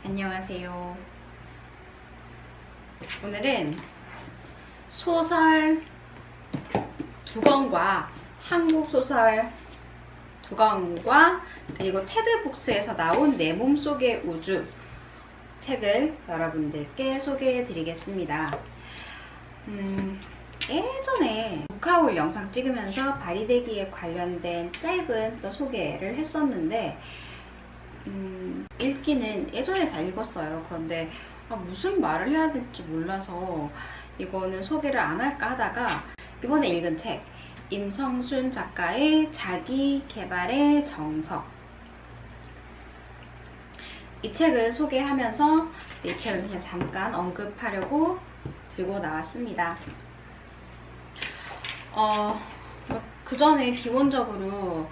안녕하세요. 오늘은 소설 두 권과 한국 소설 두 권과 그리고 테드북스에서 나온 내 몸속의 우주 책을 여러분들께 소개해 드리겠습니다. 예전에 북하올 영상 찍으면서 바리대기에 관련된 짧은 또 소개를 했었는데 읽기는 예전에 다 읽었어요. 그런데 무슨 말을 해야 될지 몰라서 이거는 소개를 안 할까 하다가 이번에 읽은 책 임성순 작가의 자기계발의 정석, 이 책을 소개하면서 이 책을 그냥 잠깐 언급하려고 들고 나왔습니다. 그 전에 기본적으로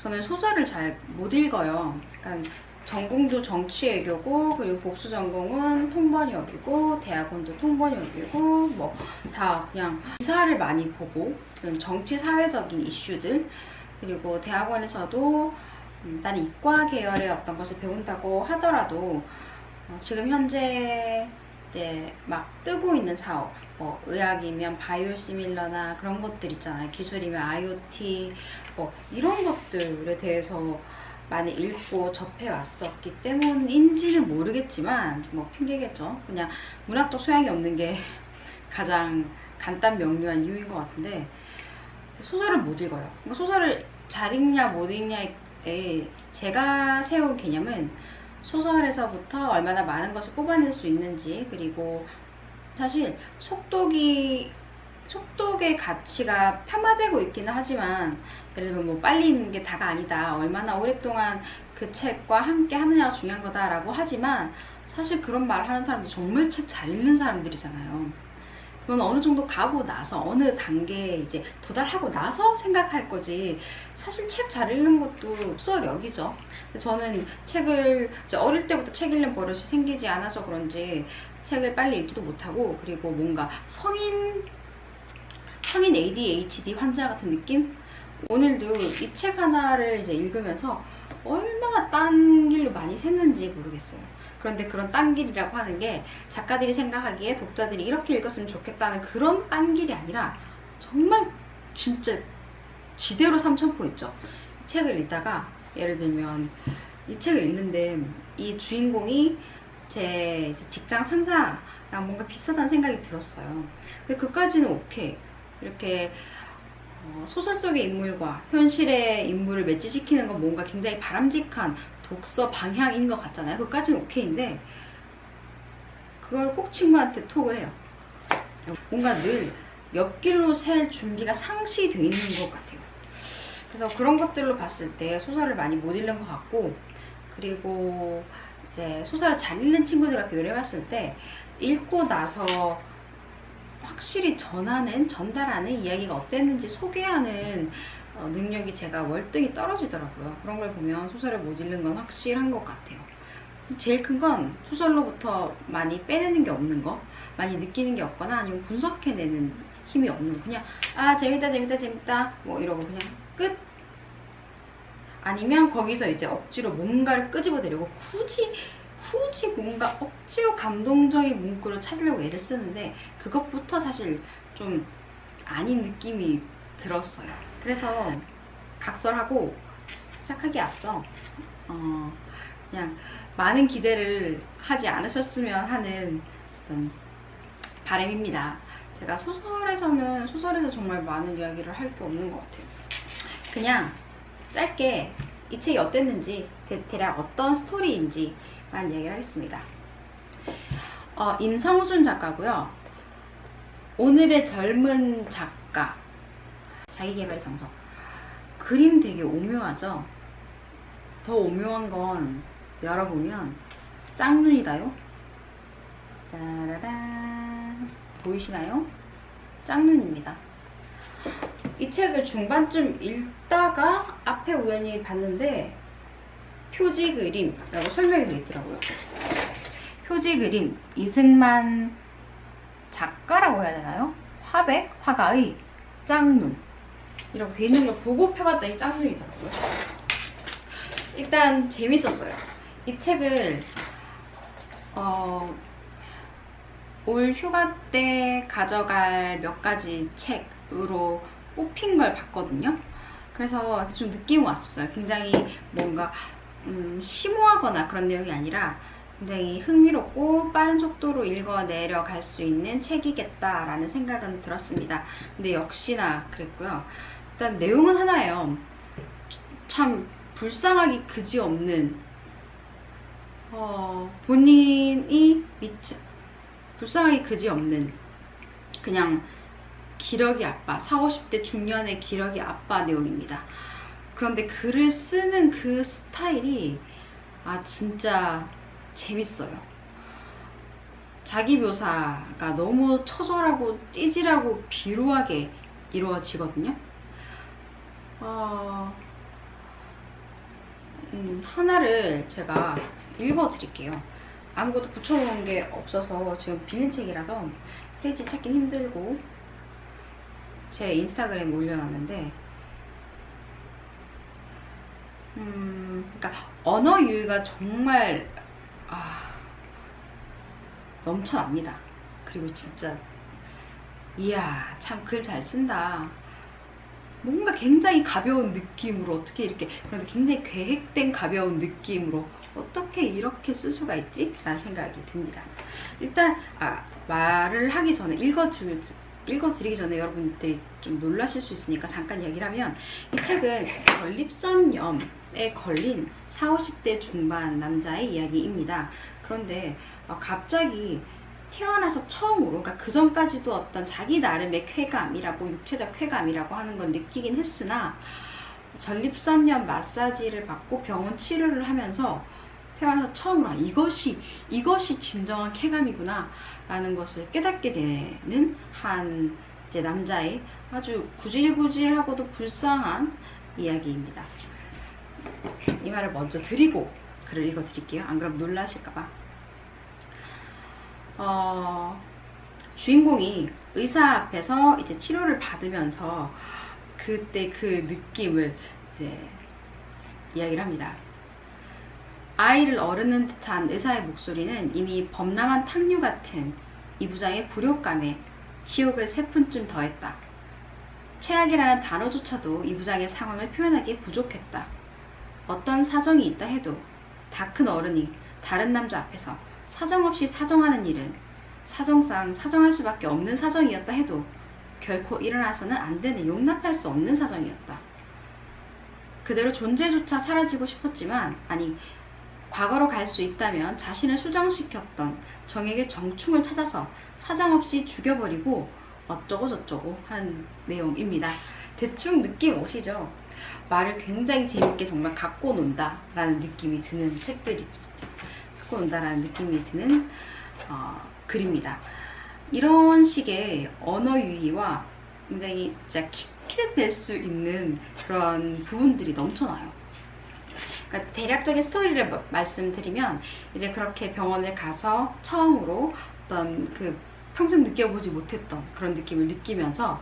저는 소설을 잘 못 읽어요. 그러니까 전공도 정치외교고, 그리고 복수 전공은 통번역이고, 대학원도 통번역이고, 뭐 다 그냥 기사를 많이 보고, 정치 사회적인 이슈들, 그리고 대학원에서도 나는 이과 계열의 어떤 것을 배운다고 하더라도 지금 현재 막 뜨고 있는 사업, 뭐 의학이면 바이오 시밀러나 그런 것들 있잖아요. 기술이면 IoT, 뭐 이런 것들에 대해서 많이 읽고 접해 왔었기 때문인지는 모르겠지만, 뭐 핑계겠죠. 그냥 문학적 소양이 없는 게 가장 간단 명료한 이유인 것 같은데, 소설을 못 읽어요. 그러니까 소설을 잘 읽냐 못 읽냐에 제가 세운 개념은 소설에서부터 얼마나 많은 것을 뽑아낼 수 있는지, 그리고 사실 속독의 가치가 폄하되고 있기는 하지만, 예를 들면 뭐 빨리 읽는 게 다가 아니다, 얼마나 오랫동안 그 책과 함께 하느냐가 중요한 거다라고 하지만, 사실 그런 말 하는 사람들 정말 책 잘 읽는 사람들이잖아요. 그건 어느 정도 가고 나서, 어느 단계에 이제 도달하고 나서 생각할 거지, 사실 책 잘 읽는 것도 독서력이죠. 저는 책을 이제 어릴 때부터 책 읽는 버릇이 생기지 않아서 그런지 책을 빨리 읽지도 못하고, 그리고 뭔가 성인 ADHD 환자 같은 느낌? 오늘도 이 책 하나를 이제 읽으면서 얼마나 딴 길로 많이 샜는지 모르겠어요. 그런데 그런 딴 길이라고 하는 게 작가들이 생각하기에 독자들이 이렇게 읽었으면 좋겠다는 그런 딴 길이 아니라, 정말 진짜 지대로 삼천포 있죠. 이 책을 읽다가, 예를 들면 이 책을 읽는데 이 주인공이 제 직장 상사랑 뭔가 비슷하다는 생각이 들었어요. 근데 그까지는 오케이. 이렇게 소설 속의 인물과 현실의 인물을 매치시키는 건 뭔가 굉장히 바람직한 독서 방향인 것 같잖아요. 그까지는 오케이인데, 그걸 꼭 친구한테 톡을 해요. 뭔가 늘 옆길로 셀 준비가 상시되어 있는 것 같아요. 그래서 그런 것들로 봤을 때 소설을 많이 못 읽는 것 같고, 그리고 이제 소설을 잘 읽는 친구들과 비교를 해봤을 때, 읽고 나서 확실히 전달하는 이야기가 어땠는지 소개하는 능력이 제가 월등히 떨어지더라고요. 그런 걸 보면 소설을 못 읽는 건 확실한 것 같아요. 제일 큰 건 소설로부터 많이 빼내는 게 없는 거, 많이 느끼는 게 없거나 아니면 분석해내는 힘이 없는 거. 그냥 재밌다 뭐 이러고 그냥 끝. 아니면 거기서 이제 억지로 뭔가를 끄집어내려고 굳이 뭔가 억지로 감동적인 문구를 찾으려고 애를 쓰는데, 그것부터 사실 좀 아닌 느낌이 들었어요. 그래서 각설하고 시작하기에 앞서 그냥 많은 기대를 하지 않으셨으면 하는 그런 바람입니다. 제가 소설에서 정말 많은 이야기를 할 게 없는 것 같아요. 그냥 짧게 이 책이 어땠는지, 대략 어떤 스토리인지만 얘기를 하겠습니다. 임성순 작가고요. 오늘의 젊은 작가, 자기계발의 정석. 그림 되게 오묘하죠? 더 오묘한 건 열어보면 짝눈이다요. 따라란, 보이시나요? 짝눈입니다. 이 책을 중반쯤 읽다가 앞에 우연히 봤는데 표지 그림이라고 설명이 되어 있더라고요. 표지 그림 이승만 작가라고 해야 되나요? 화가의 짝눈 이라고 되어 있는 걸 보고 펴봤더니 짝눈이더라고요. 일단 재밌었어요. 이 책을 올 휴가 때 가져갈 몇 가지 책으로 뽑힌 걸 봤거든요. 그래서 좀 느낌이 왔어요. 굉장히 뭔가 심오하거나 그런 내용이 아니라 굉장히 흥미롭고 빠른 속도로 읽어 내려갈 수 있는 책이겠다라는 생각은 들었습니다. 근데 역시나 그랬고요. 일단 내용은 하나예요. 참 불쌍하기 그지없는 본인이 불쌍하기 그지없는 그냥 기러기 아빠, 40, 50대 중년의 기러기 아빠 내용입니다. 그런데 글을 쓰는 그 스타일이 진짜 재밌어요. 자기 묘사가 너무 처절하고 찌질하고 비루하게 이루어지거든요. 하나를 제가 읽어 드릴게요. 아무것도 붙여놓은 게 없어서 지금 빌린 책이라서 페이지 찾긴 힘들고 제 인스타그램에 올려놨는데 그러니까 언어 유희가 정말 넘쳐납니다. 그리고 진짜 이야 참 글 잘 쓴다. 뭔가 굉장히 가벼운 느낌으로 어떻게 이렇게 그런데 굉장히 계획된 가벼운 느낌으로 어떻게 이렇게 쓸 수가 있지? 라는 생각이 듭니다. 일단 말을 하기 전에 읽어드리기 전에 여러분들이 좀 놀라실 수 있으니까 잠깐 이야기를 하면 이 책은 전립선염에 걸린 40, 50대 중반 남자의 이야기입니다. 그런데 갑자기 태어나서 처음으로, 그러니까 그 전까지도 어떤 자기 나름의 쾌감이라고, 육체적 쾌감이라고 하는 걸 느끼긴 했으나 전립선염 마사지를 받고 병원 치료를 하면서 태어나서 처음으로 이것이 진정한 쾌감이구나 라는 것을 깨닫게 되는 한 이제 남자의 아주 구질구질하고도 불쌍한 이야기입니다. 이 말을 먼저 드리고 글을 읽어 드릴게요. 안 그럼 놀라실까봐. 주인공이 의사 앞에서 이제 치료를 받으면서 그때 그 느낌을 이제 이야기를 합니다. 아이를 어르는 듯한 의사의 목소리는 이미 범람한 탕류 같은 이 부장의 굴욕감에 치욕을 3푼쯤 더했다. 최악이라는 단어조차도 이 부장의 상황을 표현하기에 부족했다. 어떤 사정이 있다 해도 다 큰 어른이 다른 남자 앞에서 사정없이 사정하는 일은 사정상 사정할 수밖에 없는 사정이었다 해도 결코 일어나서는 안 되는, 용납할 수 없는 사정이었다. 그대로 존재조차 사라지고 싶었지만, 아니 과거로 갈 수 있다면 자신을 수정시켰던 정에게 정충을 찾아서 사정없이 죽여버리고 어쩌고 저쩌고 한 내용입니다. 대충 느낌 오시죠? 말을 굉장히 재밌게 정말 갖고 논다 라는 느낌이 드는 책들이, 갖고 논다라는 느낌이 드는 글입니다. 이런 식의 언어 유희와 굉장히 진짜 킥킥 낼 수 있는 그런 부분들이 넘쳐나요. 그러니까 대략적인 스토리를 말씀드리면, 이제 그렇게 병원을 가서 처음으로 어떤 그 평생 느껴보지 못했던 그런 느낌을 느끼면서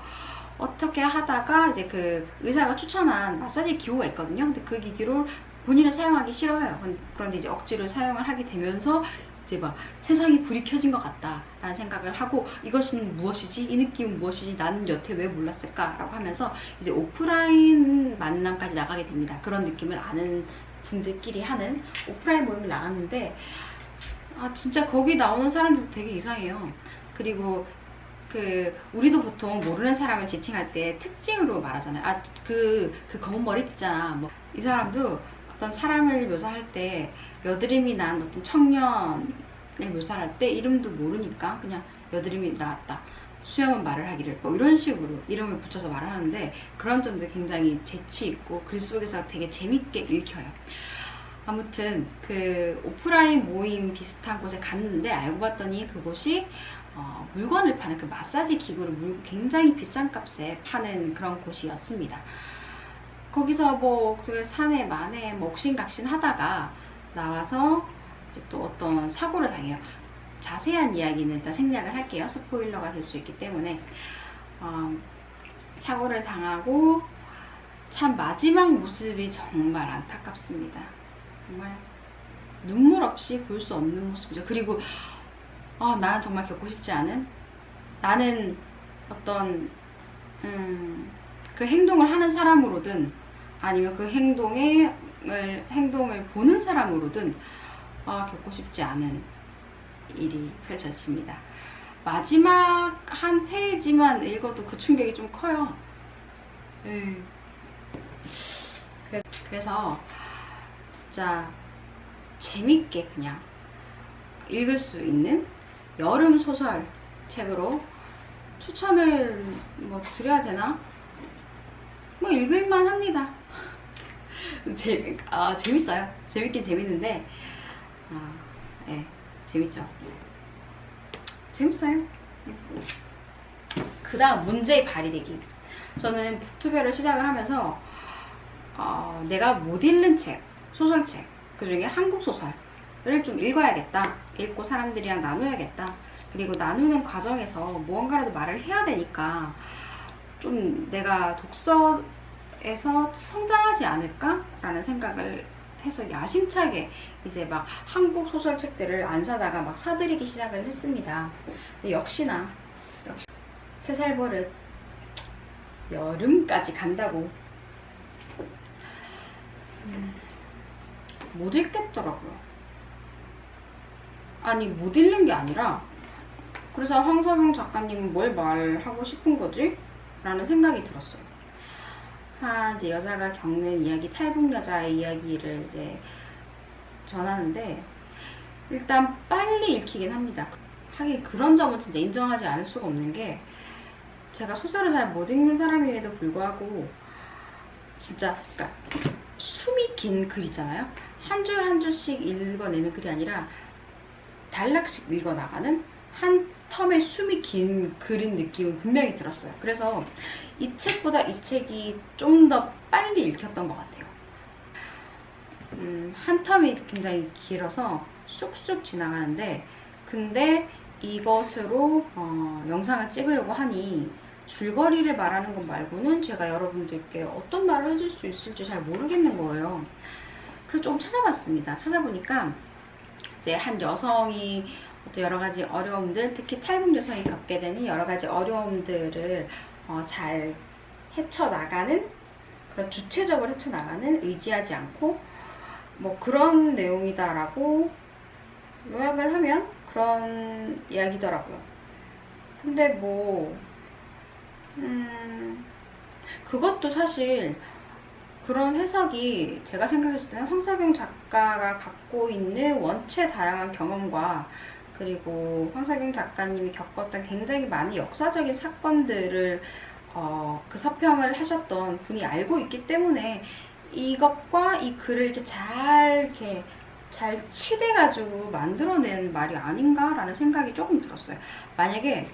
어떻게 하다가 이제 그 의사가 추천한 마사지 기구가 있거든요. 근데 그 기기를 본인은 사용하기 싫어해요. 그런데 이제 억지로 사용을 하게 되면서 이제 막 세상이 불이 켜진 것 같다라는 생각을 하고, 이것은 무엇이지? 이 느낌은 무엇이지? 나는 여태 왜 몰랐을까라고 하면서 이제 오프라인 만남까지 나가게 됩니다. 그런 느낌을 아는 분들끼리 하는 오프라인 모임을 나갔는데 진짜 거기 나오는 사람들 되게 이상해요. 그리고 우리도 보통 모르는 사람을 지칭할 때 특징으로 말하잖아요. 그 검은 머리 있잖아. 뭐 이 사람도 어떤 사람을 묘사할 때 여드름이 난 어떤 청년의 묘사를 할 때 이름도 모르니까 그냥 여드름이 나왔다, 수염은 말을 하기를, 뭐 이런 식으로 이름을 붙여서 말을 하는데, 그런 점도 굉장히 재치 있고 글 속에서 되게 재밌게 읽혀요. 아무튼 그 오프라인 모임 비슷한 곳에 갔는데 알고 봤더니 그곳이 물건을 파는, 그 마사지 기구를 굉장히 비싼 값에 파는 그런 곳이었습니다. 거기서 뭐 산에 만에 뭐 옥신각신 하다가 나와서 이제 또 어떤 사고를 당해요. 자세한 이야기는 일단 생략을 할게요. 스포일러가 될 수 있기 때문에. 사고를 당하고 참 마지막 모습이 정말 안타깝습니다. 정말 눈물 없이 볼 수 없는 모습이죠. 그리고 나는 정말 겪고 싶지 않은, 나는 어떤 그 행동을 하는 사람으로든 아니면 그 행동을 보는 사람으로든 겪고 싶지 않은 일이 펼쳐집니다. 마지막 한 페이지만 읽어도 그 충격이 좀 커요. 그래서 진짜 재밌게 그냥 읽을 수 있는 여름 소설 책으로 추천을 뭐 드려야 되나? 뭐 읽을만 합니다. 재밌어요. 재밌긴 재밌는데, 네, 재밌죠. 재밌어요. 그 다음 문제의 발휘되기. 저는 북투별을 시작을 하면서 내가 못 읽는 책, 소설책, 그 중에 한국 소설을 좀 읽어야겠다. 읽고 사람들이랑 나눠야겠다. 그리고 나누는 과정에서 무언가라도 말을 해야 되니까 좀 내가 독서에서 성장하지 않을까라는 생각을 해서 야심차게 이제 막 한국 소설책들을 안 사다가 막 사들이기 시작을 했습니다. 근데 역시 세 살 버릇 여름까지 간다고 못 읽겠더라고요. 아니, 못 읽는 게 아니라, 그래서 황석영 작가님은 뭘 말하고 싶은 거지? 라는 생각이 들었어요. 이제 여자가 겪는 이야기, 탈북 여자의 이야기를 이제 전하는데, 일단 빨리 읽히긴 합니다. 하긴 그런 점은 진짜 인정하지 않을 수가 없는 게, 제가 소설을 잘 못 읽는 사람임에도 불구하고 진짜 그러니까 숨이 긴 글이잖아요. 한 줄 한 줄씩 읽어내는 글이 아니라 단락씩 읽어나가는 한 텀의 숨이 긴 글인 느낌은 분명히 들었어요. 그래서 이 책보다 이 책이 좀 더 빨리 읽혔던 것 같아요. 한 텀이 굉장히 길어서 쑥쑥 지나가는데, 근데 이것으로 영상을 찍으려고 하니 줄거리를 말하는 것 말고는 제가 여러분들께 어떤 말을 해줄 수 있을지 잘 모르겠는 거예요. 그래서 조금 찾아봤습니다. 찾아보니까 이제 한 여성이 여러 가지 어려움들, 특히 탈북 여성이 겪게 되는 여러 가지 어려움들을 잘 헤쳐나가는, 그런 주체적으로 헤쳐나가는, 의지하지 않고 뭐 그런 내용이다라고 요약을 하면 그런 이야기더라고요. 근데 뭐 그것도 사실 그런 해석이 제가 생각했을 때는 황석영 작가가 갖고 있는 원체 다양한 경험과, 그리고 황석영 작가님이 겪었던 굉장히 많은 역사적인 사건들을 그 서평을 하셨던 분이 알고 있기 때문에 이것과 이 글을 이렇게 잘 치대가지고 만들어낸 말이 아닌가라는 생각이 조금 들었어요. 만약에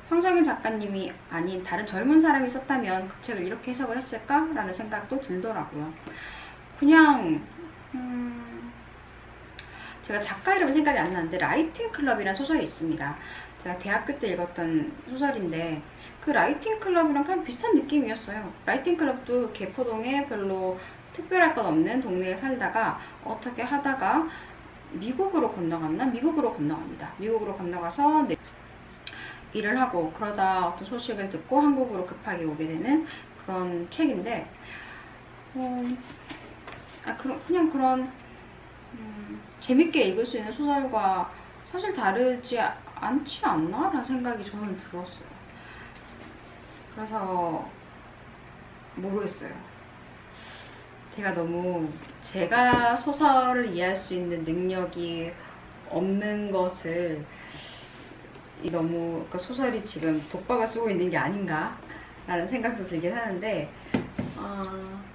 황석영 작가님이 아닌 다른 젊은 사람이 썼다면 그 책을 이렇게 해석을 했을까라는 생각도 들더라고요. 그냥 제가 작가 이름은 생각이 안 나는데 라이팅 클럽이라는 소설이 있습니다. 제가 대학교 때 읽었던 소설인데 그 라이팅 클럽이랑 그냥 비슷한 느낌이었어요. 라이팅 클럽도 개포동에 별로 특별할 것 없는 동네에 살다가 어떻게 하다가 미국으로 건너갔나? 미국으로 건너갑니다. 미국으로 건너가서 일을 하고, 그러다 어떤 소식을 듣고 한국으로 급하게 오게 되는 그런 책인데, 그냥 그런 재밌게 읽을 수 있는 소설과 사실 다르지 않지 않나? 라는 생각이 저는 들었어요. 그래서 모르겠어요. 제가 소설을 이해할 수 있는 능력이 없는 것을 너무 그 소설이 지금 독박을 쓰고 있는 게 아닌가 라는 생각도 들긴 하는데,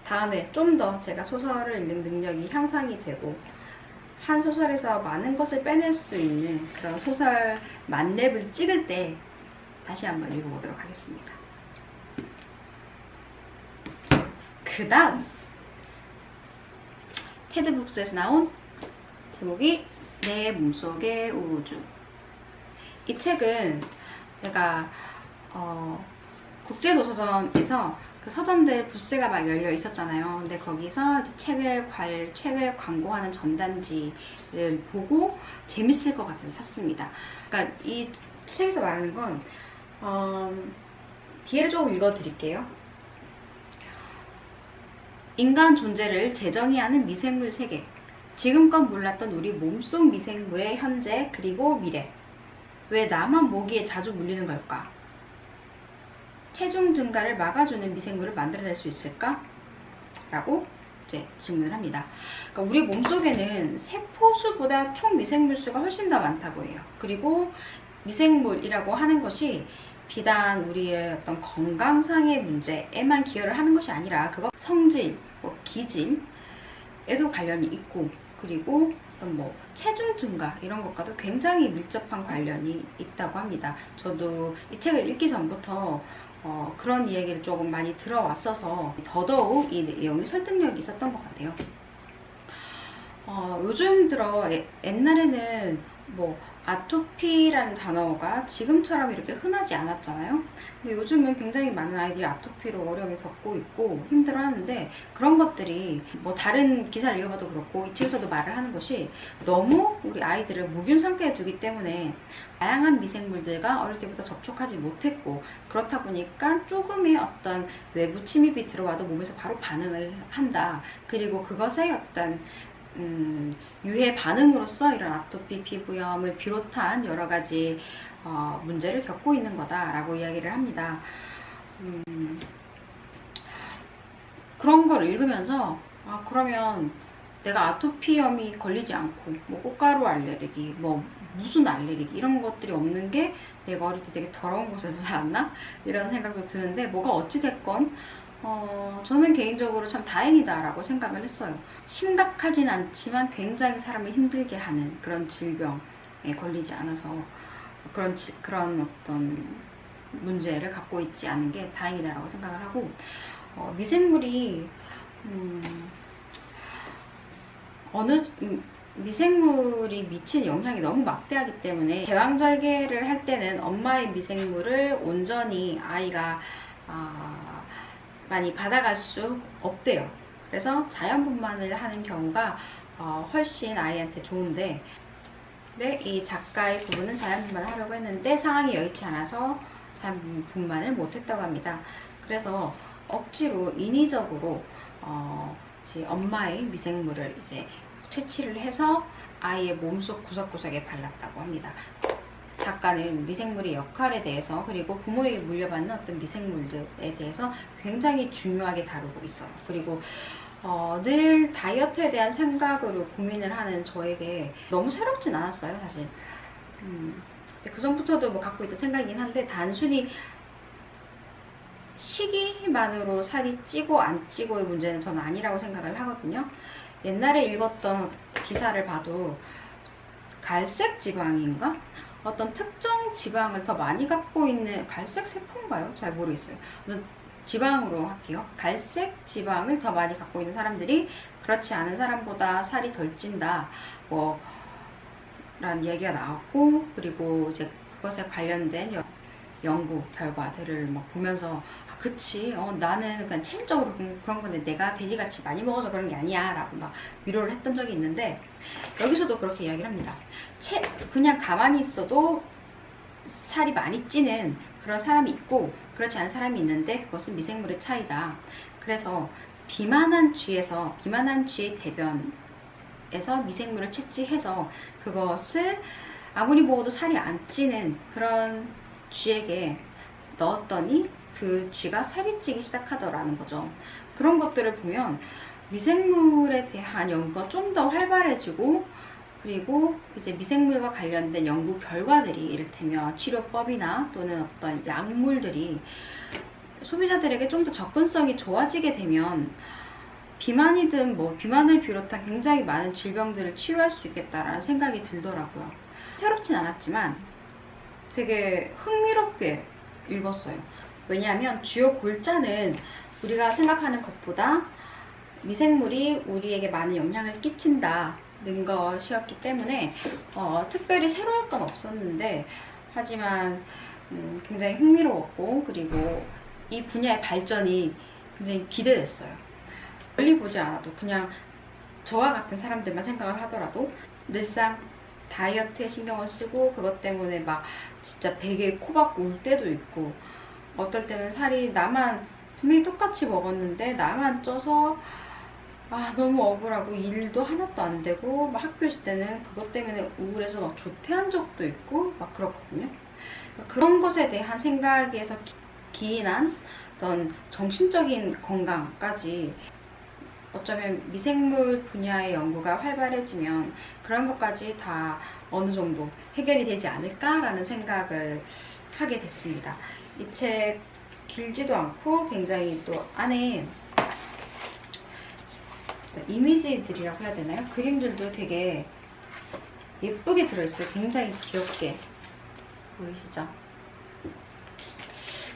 다음에 좀 더 제가 소설을 읽는 능력이 향상이 되고 한 소설에서 많은 것을 빼낼 수 있는 그런 소설 만렙을 찍을 때 다시 한번 읽어보도록 하겠습니다. 그 다음 테드북스에서 나온 제목이 내 몸속의 우주. 이 책은 제가 국제도서전에서 그 서점들 부스가 막 열려 있었잖아요. 근데 거기서 책을 광고하는 전단지를 보고 재밌을 것 같아서 샀습니다. 그러니까 이 책에서 말하는 건 뒤에를 조금 읽어 드릴게요. 인간 존재를 재정의하는 미생물 세계. 지금껏 몰랐던 우리 몸속 미생물의 현재 그리고 미래. 왜 나만 모기에 자주 물리는 걸까? 체중 증가를 막아주는 미생물을 만들어낼 수 있을까? 라고 이제 질문을 합니다. 그러니까 우리 몸속에는 세포수보다 총 미생물 수가 훨씬 더 많다고 해요. 그리고 미생물이라고 하는 것이 비단 우리의 어떤 건강상의 문제에만 기여를 하는 것이 아니라 그거 성질, 기질에도 관련이 있고, 그리고 뭐 체중 증가 이런 것과도 굉장히 밀접한 관련이 있다고 합니다. 저도 이 책을 읽기 전부터 그런 이야기를 조금 많이 들어왔어서 더더욱 이 내용이 설득력이 있었던 것 같아요. 요즘 들어 옛날에는 뭐 아토피라는 단어가 지금처럼 이렇게 흔하지 않았잖아요. 근데 요즘은 굉장히 많은 아이들이 아토피로 어려움을 겪고 있고 힘들어 하는데, 그런 것들이 뭐 다른 기사를 읽어봐도 그렇고 이 책에서도 말을 하는 것이 너무 우리 아이들을 무균 상태에 두기 때문에 다양한 미생물들과 어릴 때부터 접촉하지 못했고, 그렇다 보니까 조금의 어떤 외부 침입이 들어와도 몸에서 바로 반응을 한다. 그리고 그것의 어떤 유해 반응으로서 이런 아토피, 피부염을 비롯한 여러 가지 문제를 겪고 있는 거다라고 이야기를 합니다. 그런 걸 읽으면서 그러면 내가 아토피염이 걸리지 않고 뭐 꽃가루 알레르기, 뭐 무슨 알레르기 이런 것들이 없는 게 내가 어릴 때 되게 더러운 곳에서 살았나? 이런 생각도 드는데, 뭐가 어찌 됐건 저는 개인적으로 참 다행이다라고 생각을 했어요. 심각하진 않지만 굉장히 사람을 힘들게 하는 그런 질병에 걸리지 않아서 그런 어떤 문제를 갖고 있지 않은 게 다행이다라고 생각을 하고, 미생물이 미생물이 미친 영향이 너무 막대하기 때문에 제왕절개를 할 때는 엄마의 미생물을 온전히 아이가 많이 받아갈 수 없대요. 그래서 자연분만을 하는 경우가 훨씬 아이한테 좋은데, 이 작가의 부부는 자연분만을 하려고 했는데 상황이 여의치 않아서 자연분만을 못했다고 합니다. 그래서 억지로 인위적으로 엄마의 미생물을 이제 채취를 해서 아이의 몸속 구석구석에 발랐다고 합니다. 작가는 미생물의 역할에 대해서, 그리고 부모에게 물려받는 어떤 미생물들에 대해서 굉장히 중요하게 다루고 있어요. 그리고 늘 다이어트에 대한 생각으로 고민을 하는 저에게 너무 새롭진 않았어요, 사실. 그 전부터도 뭐 갖고 있던 생각이긴 한데, 단순히 시기만으로 살이 찌고 안 찌고의 문제는 저는 아니라고 생각을 하거든요. 옛날에 읽었던 기사를 봐도 갈색 지방인가? 어떤 특정 지방을 더 많이 갖고 있는, 갈색 세포인가요? 잘 모르겠어요. 지방으로 할게요. 갈색 지방을 더 많이 갖고 있는 사람들이 그렇지 않은 사람보다 살이 덜 찐다, 뭐 라는 이야기가 나왔고, 그리고 이제 그것에 관련된 연구 결과들을 막 보면서 그치, 나는 그냥 체질적으로 그런 건데 내가 돼지같이 많이 먹어서 그런 게 아니야 라고 막 위로를 했던 적이 있는데, 여기서도 그렇게 이야기를 합니다. 그냥 가만히 있어도 살이 많이 찌는 그런 사람이 있고, 그렇지 않은 사람이 있는데 그것은 미생물의 차이다. 그래서 비만한 쥐의 대변에서 미생물을 채취해서 그것을 아무리 먹어도 살이 안 찌는 그런 쥐에게 넣었더니 그 쥐가 살이 찌기 시작하더라는 거죠. 그런 것들을 보면 미생물에 대한 연구가 좀 더 활발해지고, 그리고 이제 미생물과 관련된 연구 결과들이, 이를테면 치료법이나 또는 어떤 약물들이 소비자들에게 좀 더 접근성이 좋아지게 되면 비만이든 뭐 비만을 비롯한 굉장히 많은 질병들을 치료할 수 있겠다라는 생각이 들더라고요. 새롭진 않았지만 되게 흥미롭게 읽었어요. 왜냐하면 주요 골자는 우리가 생각하는 것보다 미생물이 우리에게 많은 영향을 끼친다는 것이었기 때문에 특별히 새로울 건 없었는데, 하지만 굉장히 흥미로웠고, 그리고 이 분야의 발전이 굉장히 기대됐어요. 멀리 보지 않아도 그냥 저와 같은 사람들만 생각을 하더라도 늘상 다이어트에 신경을 쓰고 그것 때문에 막 진짜 베개에 코 박고 울 때도 있고, 어떨 때는 살이 나만 분명히 똑같이 먹었는데 나만 쪄서 너무 억울하고 일도 하나도 안 되고, 막 학교 있을 때는 그것 때문에 우울해서 막 조퇴한 적도 있고 막 그렇거든요. 그런 것에 대한 생각에서 기인한 어떤 정신적인 건강까지 어쩌면 미생물 분야의 연구가 활발해지면 그런 것까지 다 어느 정도 해결이 되지 않을까라는 생각을 하게 됐습니다. 이 책 길지도 않고 굉장히 또 안에 이미지들이라고 해야 되나요? 그림들도 되게 예쁘게 들어있어요. 굉장히 귀엽게 보이시죠?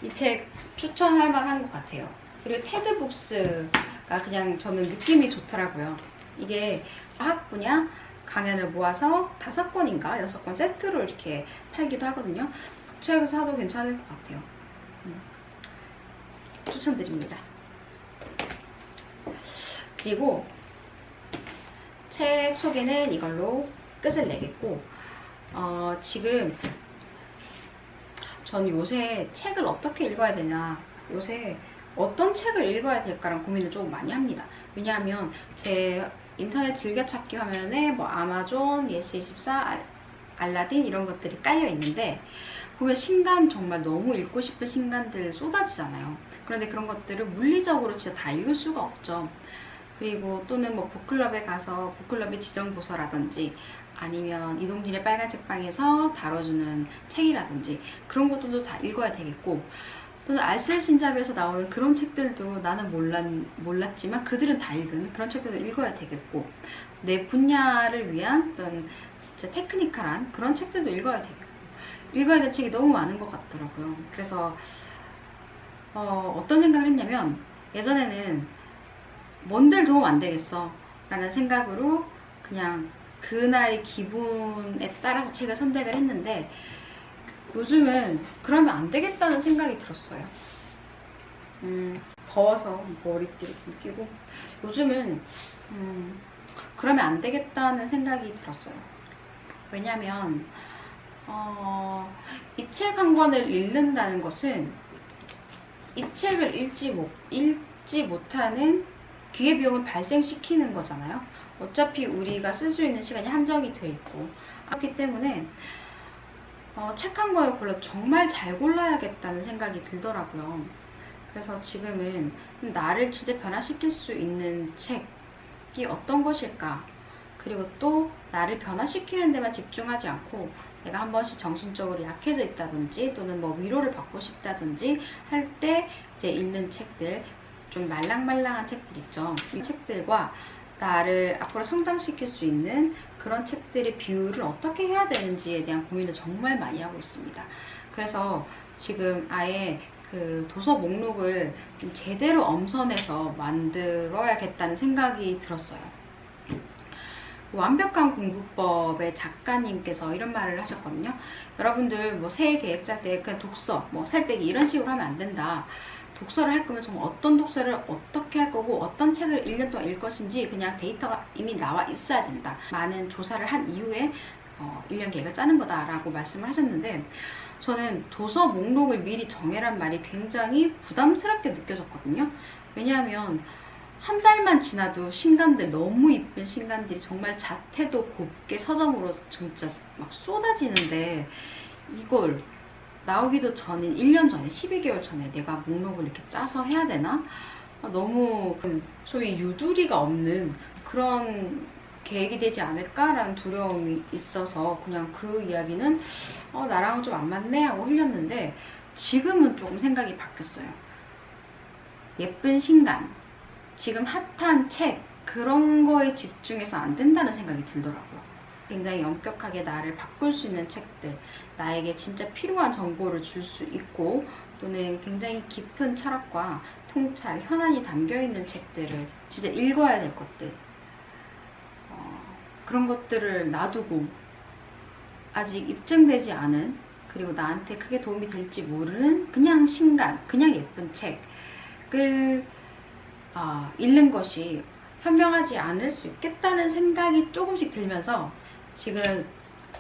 이 책 추천할 만한 것 같아요. 그리고 테드북스가 그냥 저는 느낌이 좋더라고요. 이게 과학 분야 강연을 모아서 5권인가 6권 세트로 이렇게 팔기도 하거든요. 그 책을 사도 괜찮을 것 같아요. 추천드립니다. 그리고 책 소개는 이걸로 끝을 내겠고, 지금 전 요새 책을 어떻게 읽어야 되냐, 요새 어떤 책을 읽어야 될까라는 고민을 조금 많이 합니다. 왜냐하면 제 인터넷 즐겨찾기 화면에 뭐 아마존, 예스24, 알라딘 이런 것들이 깔려 있는데, 보면 신간 정말 너무 읽고 싶은 신간들 쏟아지잖아요. 그런데 그런 것들을 물리적으로 진짜 다 읽을 수가 없죠. 그리고 또는 뭐 북클럽에 가서 북클럽의 지정도서라든지 아니면 이동진의 빨간 책방에서 다뤄주는 책이라든지 그런 것들도 다 읽어야 되겠고, 또는 알쓸신잡에서 나오는 그런 책들도 나는 몰랐지만 그들은 다 읽은 그런 책들도 읽어야 되겠고, 내 분야를 위한 어떤 진짜 테크니컬한 그런 책들도 읽어야 되겠고, 읽어야 될 책이 너무 많은 것 같더라고요. 그래서 어떤 생각을 했냐면, 예전에는 뭔들 도움 안 되겠어 라는 생각으로 그냥 그날의 기분에 따라서 책을 선택을 했는데, 요즘은 그러면 안 되겠다는 생각이 들었어요. 더워서 머리띠를 좀 끼고, 요즘은 그러면 안 되겠다는 생각이 들었어요. 왜냐면 이 책 한 권을 읽는다는 것은 이 책을 읽지 못하는 기회비용을 발생시키는 거잖아요. 어차피 우리가 쓸 수 있는 시간이 한정이 돼 있고, 그렇기 때문에 책 한 권을 골라 정말 잘 골라야겠다는 생각이 들더라고요. 그래서 지금은 나를 진짜 변화시킬 수 있는 책이 어떤 것일까, 그리고 또 나를 변화시키는 데만 집중하지 않고 내가 한 번씩 정신적으로 약해져 있다든지 또는 뭐 위로를 받고 싶다든지 할 때 이제 읽는 책들, 좀 말랑말랑한 책들 있죠. 이 책들과 나를 앞으로 성장시킬 수 있는 그런 책들의 비율을 어떻게 해야 되는지에 대한 고민을 정말 많이 하고 있습니다. 그래서 지금 아예 그 도서 목록을 좀 제대로 엄선해서 만들어야겠다는 생각이 들었어요. 완벽한 공부법의 작가님께서 이런 말을 하셨거든요. 여러분들 뭐 새해 계획 짤 때 그냥 독서, 뭐 살 빼기 이런 식으로 하면 안 된다. 독서를 할 거면 정말 어떤 독서를 어떻게 할 거고 어떤 책을 1년 동안 읽을 것인지 그냥 데이터가 이미 나와 있어야 된다. 많은 조사를 한 이후에 1년 계획을 짜는 거다라고 말씀을 하셨는데, 저는 도서 목록을 미리 정해란 말이 굉장히 부담스럽게 느껴졌거든요. 왜냐하면 한 달만 지나도 신간들, 너무 이쁜 신간들이 정말 자태도 곱게 서점으로 진짜 막 쏟아지는데, 이걸 나오기도 전인 1년 전에 12개월 전에 내가 목록을 이렇게 짜서 해야 되나? 너무 소위 유두리가 없는 그런 계획이 되지 않을까라는 두려움이 있어서 그냥 그 이야기는 나랑은 좀 안 맞네 하고 흘렸는데, 지금은 조금 생각이 바뀌었어요. 예쁜 신간, 지금 핫한 책, 그런 거에 집중해서 안 된다는 생각이 들더라고요. 굉장히 엄격하게 나를 바꿀 수 있는 책들, 나에게 진짜 필요한 정보를 줄 수 있고 또는 굉장히 깊은 철학과 통찰, 현안이 담겨있는 책들을 진짜 읽어야 될 것들, 그런 것들을 놔두고 아직 입증되지 않은, 그리고 나한테 크게 도움이 될지 모르는 그냥 신간, 그냥 예쁜 책을 읽는 것이 현명하지 않을 수 있겠다는 생각이 조금씩 들면서 지금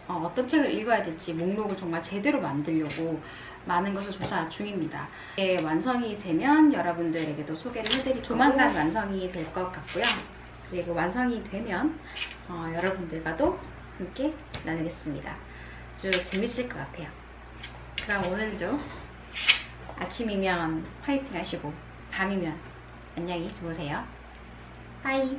어떤 책을 읽어야 될지 목록을 정말 제대로 만들려고 많은 것을 조사 중입니다. 이게 완성이 되면 여러분들에게도 소개를 해드리고 조만간 완성이 될 것 같고요. 그리고 완성이 되면 여러분들과도 함께 나누겠습니다. 아주 재밌을 것 같아요. 그럼 오늘도 아침이면 화이팅 하시고 밤이면 안녕히 주무세요. 바이.